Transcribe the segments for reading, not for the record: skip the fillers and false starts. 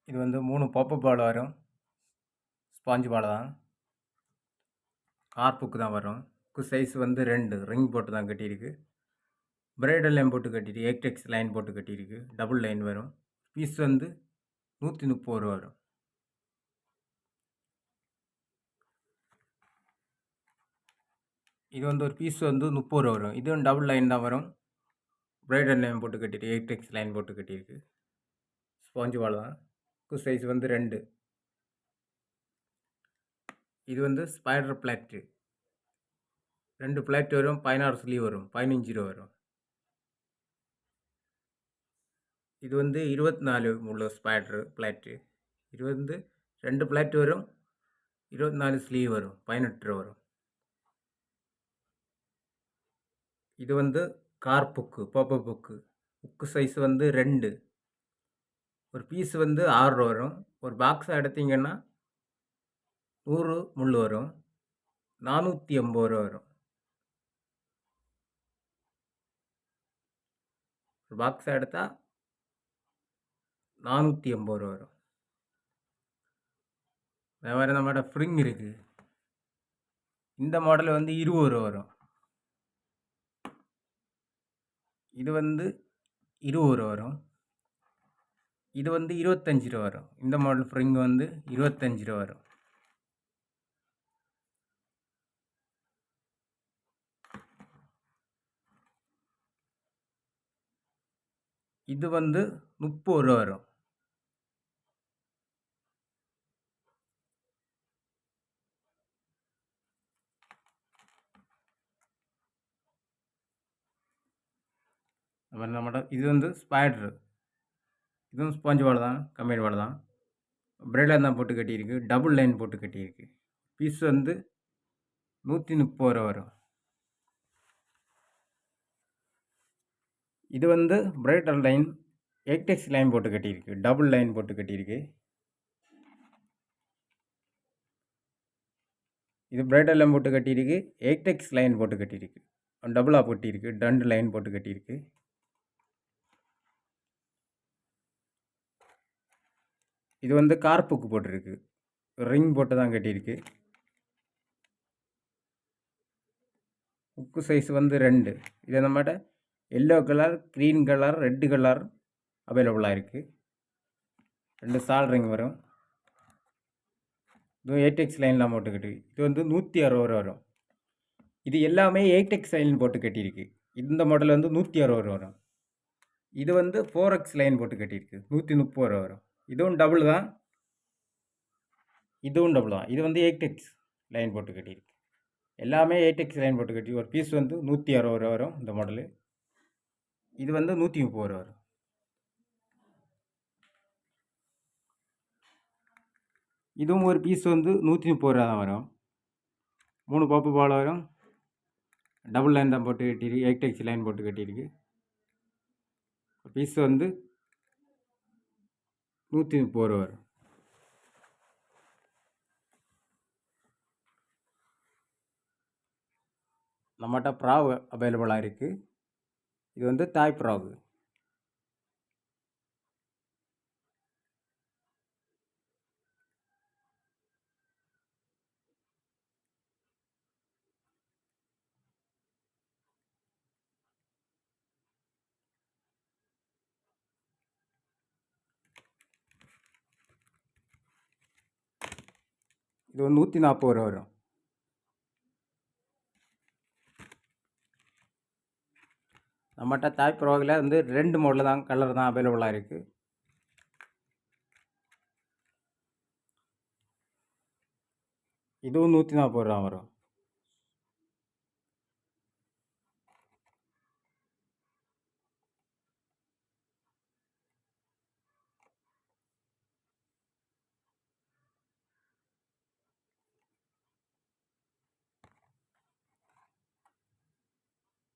இது வந்து 3 பாப்பப் பால் வரும். ஸ்பாஞ்ச் பால் தான். ஹார்ப்புக்கு தான் வரும். சைஸ் வந்து 2 ரிங் போட்டு தான் கட்டியிருக்கு. பிரைடல் லைன் போட்டு கட்டியிருக்கு. ஏக்டெக்ஸ் லைன் போட்டு கட்டியிருக்கு. டபுள் லைன் வரும். பீஸ் வந்து 130 ரூபா வரும். இது வந்து ஒரு பீஸ் வந்து 30 ரூபா வரும். இதுவும் டபுள் லைன் தான் வரும். பிரைடல் லைன் போட்டு கட்டியிருக்கு. ஏக்டெக்ஸ் லைன் போட்டு கட்டியிருக்கு. ஸ்பாஞ்ச் பால் தான். சைஸ் வந்து 2. இது வந்து ஸ்பைடர் பிளாட்டு. 2 பிளாட் வரும். 16 ஸ்லீவ் வரும். 15 ரூபா வரும். இது வந்து 24 உள்ள ஸ்பைடர் பிளாட்டு. இது வந்து 2 பிளாட் வரும். 24 ஸ்லீவ் வரும். 18 ரூபா வரும். இது வந்து car book, pop-up book. Book size வந்து 2. ஒரு பீஸ் வந்து 6 ரூபா வரும். ஒரு பாக்ஸாக எடுத்தீங்கன்னா 100 முள் வரும். 480 ரூபா வரும். ஒரு பாக்ஸாக எடுத்தால் 480 ரூபா வரும். அதே மாதிரி நம்மளோட ஃப்ரிங் இருக்குது. இந்த மாடல் வந்து 20 ரூபா வரும். இது வந்து 20 ரூபா வரும். இது வந்து 25 ரூபா வரும். இந்த மாடல் ஃப்ரிங் வந்து 25 ரூபா வரும். இது வந்து 30 ரூபா வரும். அப்புறம் நம்மளோட இது வந்து ஸ்பைடரு. இதுவும் ஸ்பாஞ்ச் பால் தான். கம்பெனி பால் தான். பிரைடல் தான் போட்டு கட்டியிருக்கு. டபுள் லைன் போட்டு கட்டியிருக்கு. பீஸ் வந்து 130 ரூபா வரும். இது வந்து பிரைடல் லைன் ஏக்டெக்ஸ் லைன் போட்டு கட்டியிருக்கு. டபுள் லைன் போட்டு கட்டியிருக்கு. இது பிரைடல் லைன் போட்டு கட்டியிருக்கு. ஏக்டெக்ஸ் லைன் போட்டு கட்டியிருக்கு. டபுளாக போட்டிருக்கு. 2 லைன் போட்டு கட்டியிருக்கு. இது வந்து கார்ப்புக்கு போட்டிருக்கு. ரிங் போட்டு தான் கட்டியிருக்கு. புக்கு சைஸ் வந்து 2. இது நம்மகிட்ட yellow colour, green colour, red colour அவைலபிளாக இருக்குது. 2 சால் ரிங் வரும். இது ஏக்டெக்ஸ் லைன்லாம் போட்டு கட்டி. இது வந்து 160 ரூபா வரும். இது எல்லாமே ஏக்டெக்ஸ் லைன் போட்டு கட்டியிருக்கு. இந்த மாடல் வந்து 160 ரூபா வரும். இது வந்து 4X லைன் போட்டு கட்டியிருக்கு. 130 ரூபா வரும். இதுவும் டபுள் தான். இதுவும் டபுள் தான். இது வந்து ஏக்டெக்ஸ் லைன் போட்டு கட்டியிருக்கு. எல்லாமே ஏக்டெக்ஸ் லைன் போட்டு கட்டி. ஒரு பீஸ் வந்து 160 ரூபா வரும் இந்த மாடலு. இது வந்து 130 ரூபா வரும். இதுவும் ஒரு பீஸ் வந்து 130 ரூபா தான் வரும். 3 பாப்பு பால் வரும். டபுள் லைன் தான் போட்டு கட்டியிருக்கு. ஏக்டெக்ஸ் லைன் போட்டு கட்டியிருக்கு. பீஸ் வந்து 130 ரூபா வரும். நம்மகிட்ட ப்ராகு அவைலபிளாக இருக்குது. இது வந்து தாய் ப்ராகு. இது வந்து 140 ரூபா வரும். நம்மகிட்ட தாய் ப்ராகில் வந்து 2 மாடல் தான், கலர் தான் அவைலபிளாக இருக்குது. இதுவும் 140 ரூபா வரும்.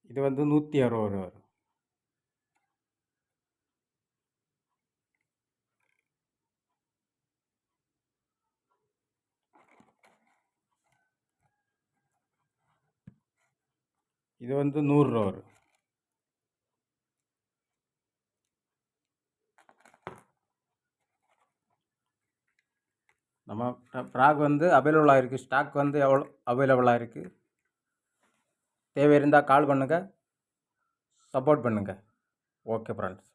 இது வந்து 160 ரூபா வரும். இது வந்து 100 ரூபா வரும். நம்ம ஃப்ராக் வந்து அவைலபிளாக இருக்குது. ஸ்டாக் வந்து எவ்வளோ அவைலபிளாக இருக்குது. தேவை இருந்தால் கால் பண்ணுங்கள், சப்போர்ட் பண்ணுங்கள். Okay friends.